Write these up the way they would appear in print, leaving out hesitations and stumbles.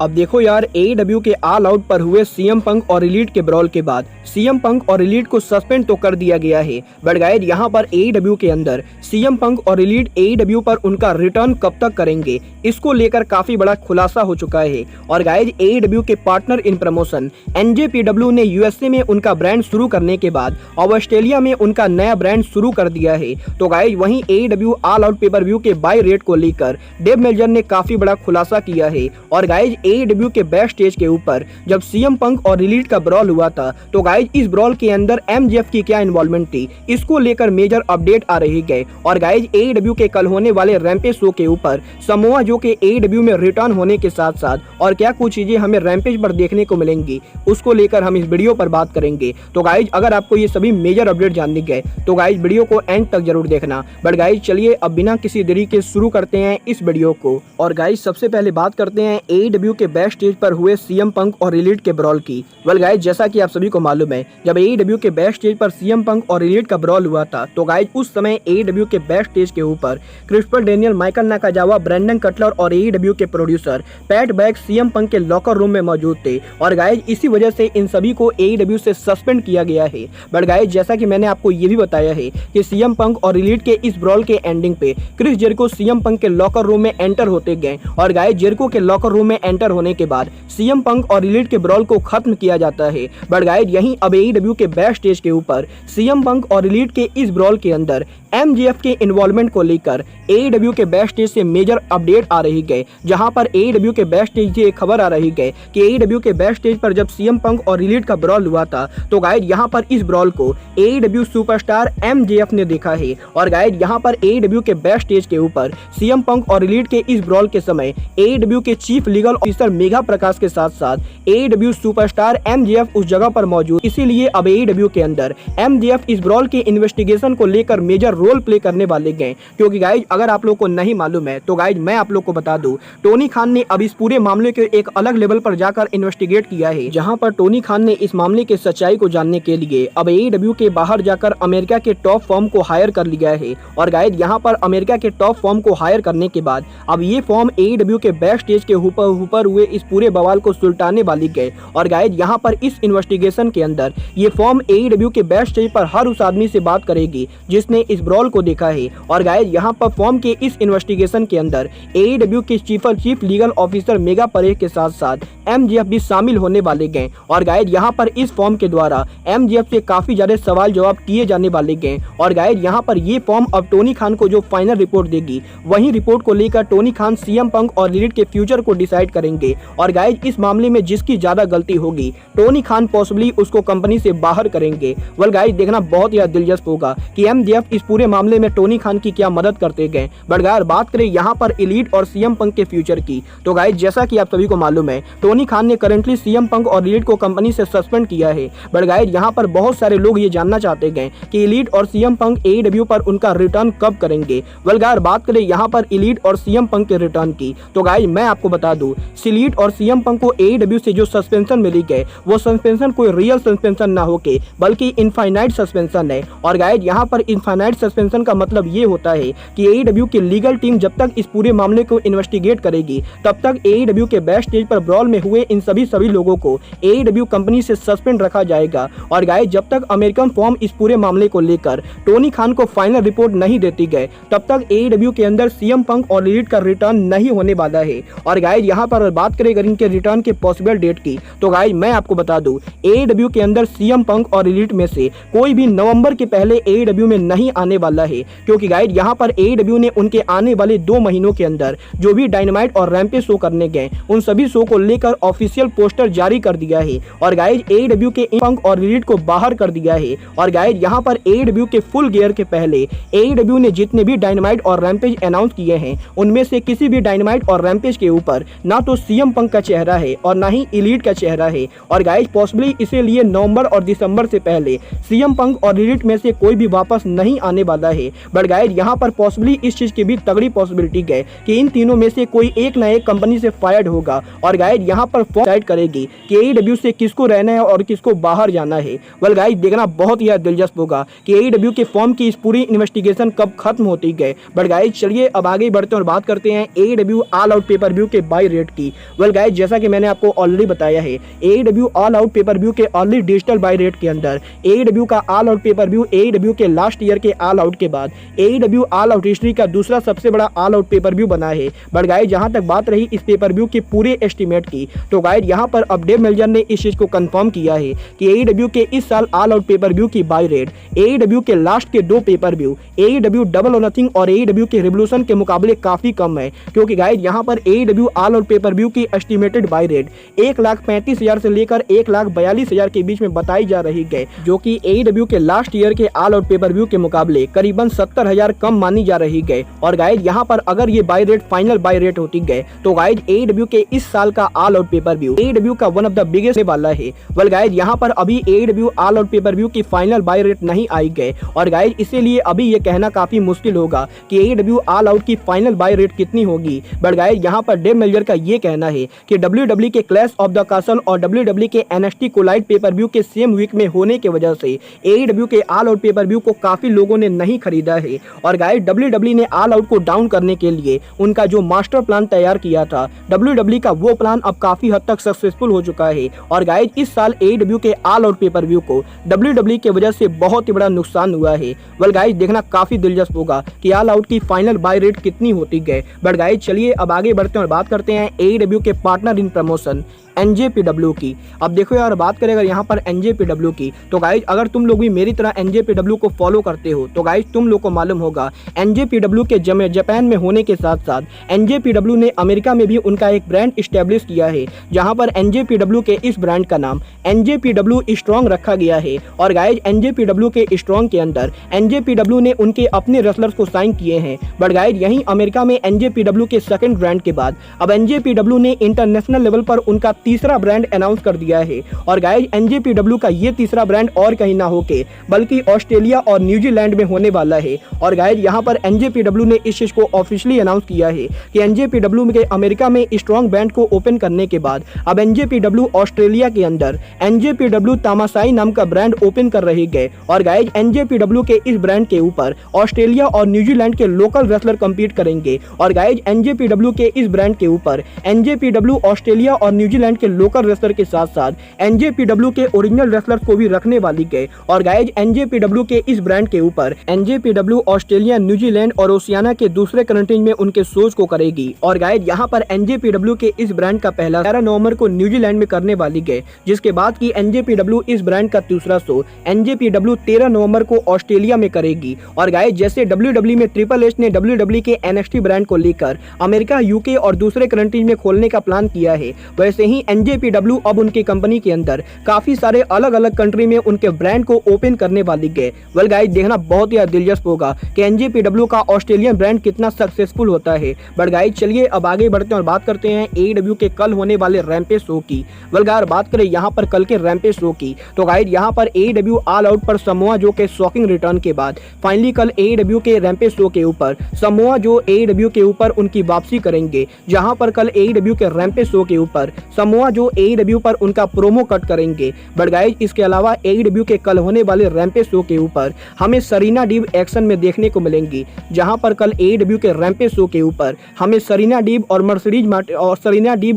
अब देखो यार, AEW के ऑल आउट पर हुए सीएम पंक और एलीट के ब्रॉल के बाद सीएम पंक और एलीट को सस्पेंड तो कर दिया गया है, बट गाइस यहाँ पर AEW के अंदर सीएम पंक और एलीट AEW पर उनका रिटर्न कब तक करेंगे, इसको लेकर काफी बड़ा खुलासा हो चुका है। और गाइस AEW के पार्टनर इन प्रमोशन NJPW ने USA में उनका ब्रांड शुरू करने के बाद अब ऑस्ट्रेलिया में उनका नया ब्रांड शुरू कर दिया है। तो गाइस वहीं AEW all out pay per view के बाय रेट को लेकर डेव मेल्जर ने काफी बड़ा खुलासा किया है। और गाइस AEW के बैक स्टेज के ऊपर जब सीएम पंक और एलीट का ब्रॉल हुआ था, तो गाइस इस ब्रॉल के अंदर MJF की क्या इन्वॉल्वमेंट थी, इसको लेकर मेजर अपडेट आ रही है। और गाइस AEW के कल होने वाले रैम्पेज शो के ऊपर समोआ जो के AEW में रिटर्न होने के साथ साथ और क्या कुछ चीजें हमें रैम्पेज पर देखने को मिलेंगी, उसको लेकर हम इस वीडियो पर बात करेंगे। तो गाइस अगर आपको ये सभी मेजर अपडेट जानने गए तो गाइस वीडियो को एंड तक जरूर देखना। बट गाइस चलिए अब बिना किसी देरी के शुरू करते हैं इस वीडियो को। और गाइस सबसे पहले बात करते हैं AEW के बैक स्टेज पर हुए सीएम पंक और एलीट के ब्रॉल की। वेल गाइस जैसा कि आप सभी को मालूम है, जब AEW के बैक स्टेज पर सीएम पंक और एलीट का ब्रॉल हुआ था, तो गाइस उस समय AEW के बैक स्टेज के ऊपर Christopher Daniel, Michael Nakazawa, Brandon Cutler और AEW के producer Pat Buck CM Punk के लॉकर रूम में मौजूद थे। और गाइस इसी वजह से इन सभी को AEW से सस्पेंड किया गया है। बट गाइस जैसा कि मैंने आपको ये भी बताया है कि सीएम पंक और एलीट के इस ब्रॉल के एंडिंग पे क्रिस जेरिको सीएम पंक के लॉकर रूम में एंटर होते गए। और गाइस जेरिको के लॉकर रूम में एंटर होने के बाद सीएम पंक और एलीट के ब्रॉल को खत्म किया जाता है। बट गाइस यहीं अब AEW के बैक स्टेज के ऊपर सीएम पंक और एलीट के इस ब्रॉल के अंदर MJF के इन्वॉल्वमेंट को लेकर AEW के बैक स्टेज से मेजर अपडेट आ रही है, जहां पर AEW के बैक स्टेज से एक खबर आ रही है कि AEW के बैक स्टेज पर जब सीएम पंक और एलीट का ब्रॉल हुआ था, तो गाइस यहां पर इस ब्रॉल को AEW सुपरस्टार MJF ने देखा है। और गाइस यहां पर AEW के बैक स्टेज के ऊपर सीएम पंक और एलीट के इस ब्रॉल के समय AEW के चीफ लीगल ऑफिसर मेगा प्रकाश के साथ साथ AEW सुपरस्टार MJF उस जगह पर मौजूद, इसीलिए अब AEW के अंदर MJF इस ब्रॉल के इन्वेस्टिगेशन को लेकर मेजर रोल प्ले करने वाले गए। क्योंकि गाइज अगर आप लोग को नहीं मालूम है तो गाइज मैं आप लोग को बता दूं, टोनी खान ने अब इस पूरे मामले के एक अलग लेवल पर जाकर इन्वेस्टिगेट किया है, जहां पर टोनी खान ने इस मामले के सच्चाई को जानने के लिए अब AEW के बाहर जाकर अमेरिका के टॉप फर्म को हायर कर लिया है। और गाइज यहां पर अमेरिका के टॉप फर्म को हायर करने के बाद अब ये फर्म AEW के बैक स्टेज के ऊपर हुए इस पूरे बवाल को सुलटाने वाली गए। और गाइज यहां पर इस इन्वेस्टिगेशन के अंदर ये फर्म AEW के बैक स्टेज पर हर उस आदमी से बात करेगी जिसने इस ब्रॉल को देखा है। और गाइस यहां पर फॉर्म के इस इन्वेस्टिगेशन के अंदर AEW के चीफ लीगल ऑफिसर मेगा परेख के साथ साथ MJF भी शामिल होने वाले गए। और गाइस यहां पर इस फॉर्म के द्वारा MJF से काफी ज्यादा सवाल जवाब किए जाने वाले गए। और गाइस यहां पर ये फॉर्म अब टोनी खान को जो फाइनल रिपोर्ट देगी, वही रिपोर्ट को लेकर टोनी खान सीएम पंक और एलीट के फ्यूचर को डिसाइड करेंगे। और गाइस इस मामले में जिसकी ज्यादा गलती होगी, टोनी खान पॉसिबली उसको कंपनी से बाहर करेंगे। वेल गाइस देखना बहुत ही दिलचस्प होगा कि MJF इस पूरे मामले में टोनी खान की क्या मदद करते गए। बट गाइस बात करें यहाँ पर एलीट और सीएम पंक के फ्यूचर की, तो गाइस जैसा कि आप सभी को मालूम है, टोनी खान ने करंटली सीएम पंक और एलीट को कंपनी से सस्पेंड किया है। बट गाइस यहाँ पर बहुत सारे लोग ये जानना चाहते गए कि एलीट और सीएम पंक AEW पर उनका रिटर्न कब करेंगे। वेल गाइस बात करें यहाँ पर एलीट और सीएम पंक के रिटर्न की, तो गाइस मैं आपको बता दूं, एलीट और सीएम पंक को AEW से जो सस्पेंशन मिली गए, वो सस्पेंशन कोई रियल सस्पेंशन ना होके बल्कि इनफाइनाइट सस्पेंशन है। और गाइस यहाँ पर इनफाइनाइट सस्पेंशन का मतलब ये होता है कि AEW की लीगल टीम जब तक इस पूरे मामले को इन्वेस्टिगेट करेगी, तब तक AEW के बैक स्टेज पर ब्रॉल में हुए इन सभी लोगों को AEW कंपनी से सस्पेंड रखा जाएगा। और गाइस जब तक अमेरिकन फॉर्म इस पूरे मामले को लेकर टोनी खान को फाइनल रिपोर्ट नहीं देती गए, तब तक AEW के अंदर सीएम पंक और एलीट का रिटर्न नहीं होने वाला है। और गाइस यहाँ पर बात करें अगर इनके रिटर्न के पॉसिबल डेट की, तो गाइस मैं आपको बता दूं, AEW के अंदर सीएम पंक और एलीट में से कोई भी नवंबर के पहले AEW में नहीं आने वाला है। क्योंकि गाइस यहाँ पर AEW ने उनके आने वाले 2 महीनों के अंदर जो भी डायनामाइट और रैम्पेज शो करने गए, उन सभी शो को लेकर ऑफिशियल पोस्टर जारी कर दिया है। और गाइस AEW के पंक और एलीट को बाहर कर दिया है। और गाइस यहाँ पर AEW के फुल गियर के पहले AEW ने जितने भी डायनामाइट और रैम्पेज अनाउंस किए हैं, उनमें से किसी भी डायनामाइट और रैम्पेज के ऊपर ना तो सीएम पंक का चेहरा है और ना ही एलीट का चेहरा है। और गाइस पॉसिबली इसीलिए नवंबर और दिसंबर से पहले सीएम पंक और एलिट में से कोई भी वापस नहीं आने वाला है। बट गाइस यहाँ पर पॉसिबली इस चीज की भी तगड़ी पॉसिबिलिटी है कि इन तीनों में से कोई एक ना एक कंपनी से फायर्ड होगा और गाइस यहाँ पर डिसाइड करेगी कि AEW से किसको रहना है और किसको बाहर जाना है। वेल गाइस देखना बहुत ही दिलचस्प होगा कि AEW के फॉर्म की इस पूरी इन्वेस्टिगेशन कब खत्म होती है। बट गाइस चलिए अब आगे बढ़ते हैं और बात करते हैं AEW all out pay per view के बाय रेट की। वेल गाइस जैसा कि मैंने आपको ऑलरेडी बताया है, AEW all out pay per view के अर्ली डिजिटल बाय रेट के अंदर AEW का all out pay per view AEW के लास्ट ईयर के ऑल आउट के बाद AEW ऑल आउट हिस्ट्री का दूसरा सबसे बड़ा ऑल आउट पेपर व्यू बना है। बट गाइस जहां तक बात रही इस पेपर व्यू के पूरे एस्टीमेट की, तो गाइस यहां पर अब डेव मेल्जर ने इस चीज को कंफर्म किया है कि AEW के इस साल ऑल आउट पेपर व्यू की बाय रेट AEW के लास्ट के दो पेपर व्यू AEW डबल और नथिंग और AEW के रिवोल्यूशन के मुकाबले काफी कम है, क्योंकि गाइस यहां पर AEW all out pay per view की एस्टीमेटेड बाय रेट 1,35,000 से लेकर 1,42,000 के बीच में बताई जा रही है, जो कि AEW के लास्ट ईयर के ऑल आउट पेपर व्यू के मुकाबले करीबन 70,000 कम मानी जा रही है। और गाइस यहां पर अगर ये by rate final by rate होती है तो गाइस AEW के इस साल का all out pay per view AEW का वन ऑफ द बिगेस्ट वाला है। वेल गाइस यहां पर अभी AEW all out pay per view की फाइनल बाय रेट नहीं आई है और गाइस इसीलिए अभी ये कहना काफी मुश्किल होगा कि AEW ऑल आउट की फाइनल बाय रेट कितनी होगी। बट गाइस यहां पर डेव मेल्जर का ये कहना है कि WWE के क्लैश ऑफ द कासल और WWE के NXT कोलाइड पेपर व्यू के सेम वीक में होने की वजह से AEW के ऑल आउट पेपर व्यू को काफी लोगों ने नहीं खरीदा है। और गाइस WWE ने ऑल आउट को डाउन करने के लिए उनका जो मास्टर प्लान तैयार किया था, WWE का वो प्लान अब काफी हद तक सक्सेसफुल हो चुका है। और गाइस इस साल AEW के ऑल आउट पेपर व्यू को WWE के वजह से बहुत ही बड़ा नुकसान हुआ है। वेल गाइस देखना काफी दिलचस्प होगा कि ऑल आउट की फाइनल बाय रेट कितनी होती है। बट गाइस चलिए अब आगे बढ़ते हैं और बात करते हैं AEW के पार्टनर इन प्रमोशन NJPW की। अब देखो यार बात करें अगर यहाँ पर NJPW की, तो गाइज अगर तुम लोग भी मेरी तरह NJPW को फॉलो करते हो तो गाइज तुम लोग को मालूम होगा NJPW के जापान में होने के साथ साथ NJPW ने अमेरिका में भी उनका एक ब्रांड इस्टेब्लिश किया है, जहाँ पर NJPW के इस ब्रांड का नाम NJPW स्ट्रॉन्ग रखा गया है। और गाइज NJPW के स्ट्रॉन्ग के अंदर NJPW ने उनके अपने रेसलर्स को साइन किए हैं। बट गाइज यहीं अमेरिका में NJPW के सेकंड ब्रांड के बाद अब NJPW ने इंटरनेशनल लेवल पर उनका तीसरा ब्रांड अनाउंस कर दिया है। और गाइज NJPW का ये तीसरा ब्रांड और कहीं ना होके बल्कि ऑस्ट्रेलिया और न्यूजीलैंड में होने वाला है। और गाइज यहाँ पर NJPW ने इस चीज को ऑफिशियली अनाउंस किया है कि NJPW के अमेरिका में स्ट्रॉन्ग ब्रांड को ओपन करने के बाद अब NJPW ऑस्ट्रेलिया के अंदर NJPW तामासाई नाम का ब्रांड ओपन कर रही है। और गाइज NJPW के इस ब्रांड के ऊपर ऑस्ट्रेलिया और न्यूजीलैंड के लोकल रेसलर कम्पीट करेंगे। और गाइज NJPW के इस ब्रांड के ऊपर NJPW ऑस्ट्रेलिया और न्यूजीलैंड के लोकल रेसलर के साथ साथ NJPW के ओरिजिनल रेसलर्स को भी रखने वाली है। और गाइज NJPW के इस ब्रांड के ऊपर NJPW ऑस्ट्रेलिया, न्यूजीलैंड और ओशियाना के दूसरे कंट्रीज में उनके शोज को करेगी। और गाइज यहाँ पर NJPW के इस ब्रांड का पहला 11 नवंबर को न्यूजीलैंड में करने वाली है, जिसके बाद की NJPW इस ब्रांड का दूसरा शो NJPW 13 नवंबर को ऑस्ट्रेलिया में करेगी। और गाइज जैसे WWE में ट्रिपल एच ने WWE के NXT ब्रांड को लेकर अमेरिका, UK और दूसरे कंट्रीज में खोलने का प्लान किया है, वैसे ही NJPW अब उनकी कंपनी के अंदर काफी सारे अलग अलग कंट्री में उनके ब्रांड को ओपन करने वाली है। वेल गाइस देखना बहुत ही दिलचस्प होगा कि NJPW का ऑस्ट्रेलियन ब्रांड कितना सक्सेसफुल होता है। बट गाइस चलिए अब आगे बढ़ते हैं और बात करते हैं AEW के कल होने वाले रैम्पेज शो की। वेल गाइस बात करें यहाँ पर कल के रैम्पेज शो की, तो गाइस यहाँ पर AEW ऑल आउट पर समोआ जो के शॉकिंग रिटर्न के बाद फाइनली कल AEW के रैम्पेज शो के ऊपर समोआ जो AEW के ऊपर उनकी वापसी करेंगे, जहाँ पर कल AEW के रैम्पेज शो के ऊपर समोआ जो AEW पर उनका प्रोमो कट करेंगे। बट गाइज इसके अलावा AEW के कल होने वाले रैम्पेज शो के ऊपर हमें सरीना डीब एक्शन में देखने को मिलेंगी, जहां पर कल AEW के रैम्पेज शो के ऊपर हमें सरीना डीब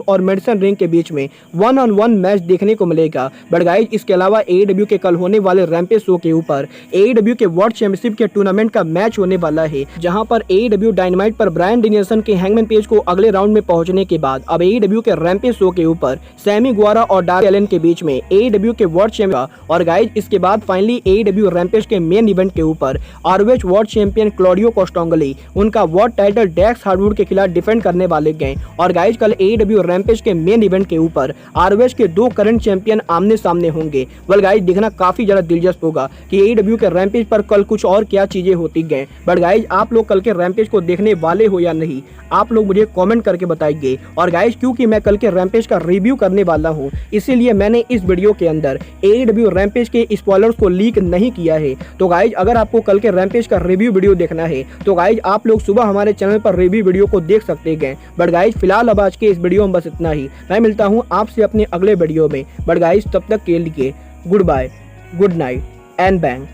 और मेडिसन रिंग के बीच में 1-on-1 मैच देखने को मिलेगा। बट गाइज इसके अलावा AEW के कल होने वाले रैम्पेज शो के ऊपर AEW के वर्ल्ड चैंपियनशिप के टूर्नामेंट का मैच होने वाला है, जहां पर AEW डायनामाइट पर ब्रायन डेनियल्सन के हैंगमैन पेज को अगले राउंड में पहुंचने के बाद अब AEW के रैम्पेज शो के ऊपर सैमी गुआरा और डार्बी एलन के बीच में AEW के वर्ल्ड चैंपियन। और गाइज इसके बाद फाइनली AEW रैम्पेज के मेन इवेंट के ऊपर ROH वर्ल्ड चैंपियन क्लॉडियो कोस्टोंगली उनका वर्ल्ड टाइटल डेक्स हार्डवुड के खिलाफ डिफेंड करने वाले गए। और गाइज कल AEW रैम्पेज के मेन इवेंट के ऊपर ROH के दो करंट चैंपियन आमने सामने होंगे। वेल गाइज देखना काफी ज्यादा दिलचस्प होगा कि AEW के रैम्पेज पर कल कुछ और क्या चीजें होती गए। बट गाइज आप लोग कल के रैम्पेज को देखने वाले हो या नहीं, आप लोग मुझे कमेंट करके बताइए। और गाइज क्योंकि मैं कल के रैम्पेज का रिव्यू करने वाला हूँ, इसीलिए मैंने इस वीडियो के अंदर AEW रैम्पेज के स्पॉयलर्स को लीक नहीं किया है। तो गाइज अगर आपको कल के रैम्पेज का रिव्यू वीडियो देखना है तो गाइज आप लोग सुबह हमारे चैनल पर रिव्यू वीडियो को देख सकते हैं। बट गाइज फिलहाल अब आज के इस वीडियो में बस इतना ही। मैं मिलता हूँ आपसे अपने अगले वीडियो में। बट गाइज तब तक के लिए good bye, good night and bang.